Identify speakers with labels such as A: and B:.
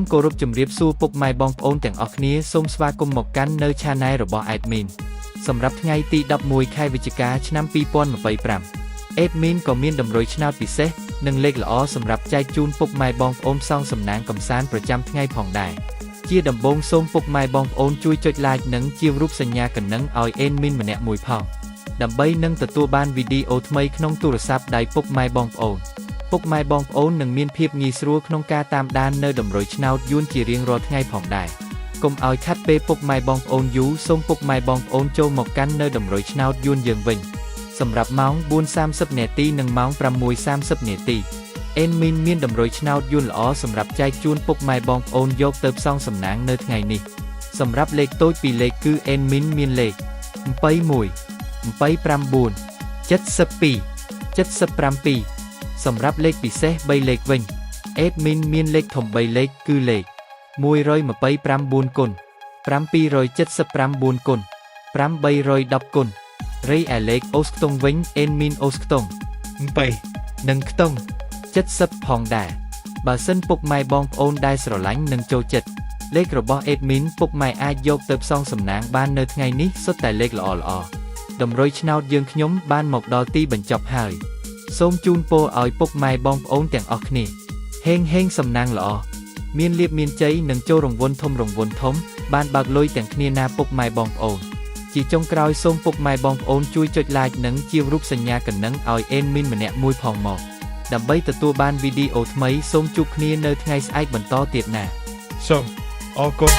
A: มគោរពជំរាបសួរពុកម៉ែបងប្អូនទាំងអស់គ្នាសូមស្វាគមន៍មកកាន់នៅ Channel របស់ Admin សម្រាប់ថ្ងៃទី11ខែវិច្ឆិកាឆ្នាំ2025 Admin ក៏មានតម្រុយឆ្នោតពិសេសនិងលេខល្អសម្រាប់ចែកជូនពុកម៉ែបងប្អូនផ្សងសំណាងកម្សាន្តប្រចាំថ្ងៃផងដែរជាដំបូងសូមពុកម៉ែបងប្អូនជួយចុច Like និងជារូបសញ្ញាកណ្ដឹងឲ្យ Admin ម្នាក់មួយផងដើម្បីនឹងទទួលបានវីដេអូថ្មីក្នុងទូរស័ព្ទដៃពុកម៉ែបងប្អូនពុកម៉ែបងប្អូននឹងមានភាពងាយស្រួលក្នុងការតាមដាននៅតម្រុយឆ្នោតយួនជារៀងរាល់ថ្ងៃផងដែរកុំឲ្យខាត់ពេលពុកម៉ែបងប្អូនយូរសូមពុកម៉ែបងប្អូនចូលមកកាន់នៅតម្រុយឆ្នោតយួនយើងវិញសម្រាប់ម៉ោង 4:30 នាទីនិងម៉ោង 6:30 នាទីAdmin មានតម្រុយឆ្នោតយួនល្អសម្រាប់ចែកជូនពុកម៉ែបងប្អូនយកទៅផ្សងសំណាងនៅថ្ងៃនេះសម្រាប់លេខតូចពីរលេខគឺ Admin មានលេខ21 29 72 77សម្រាប់លេខពិសេស3លេខវិញ Admin មានលេខធំ3លេខគឺលេខ129គុណ779គុណ810គុណរីឯលេខអូសខ្ទង់វិញ Admin អូសខ្ទង់7និងខ្ទង់70ផងដែរបើសិនពុកម៉ែបងប្អូនដែលស្រឡាញ់និងចូលចិត្តលេខរបស់ Admin ពុកម៉ែអាចយកទៅផ្សងសំណាងបាននៅថ្ងៃនេះសុទ្ធតែលេខល្អៗតម្រុយឆ្នោតយើងខ្ញុំបានមកដល់ទីបញ្ចប់ហើយសូមជូនពរឲ្យពុកម៉ែបងប្អូនទាំងអស់គ្នាហេងសំណាងល្អមានលៀបមានជ័យនិងចូលរង្វាន់ធំបានបើកលុយទាំងគ្នាណាពុកម៉ែបងប្អូនជាចុងក្រោយសូមពុកម៉ែបងប្អូនជួយចុច Like និងជារូបសញ្ញាកណ្ដឹងឲ្យ Admin ម្នាក់មួយផងមកដើម្បីទទួលបានវីដេអូថ្មីសូមជួបគ្នានៅថ្ងៃស្អែកបន្តទៀតណាសូមអរគុណ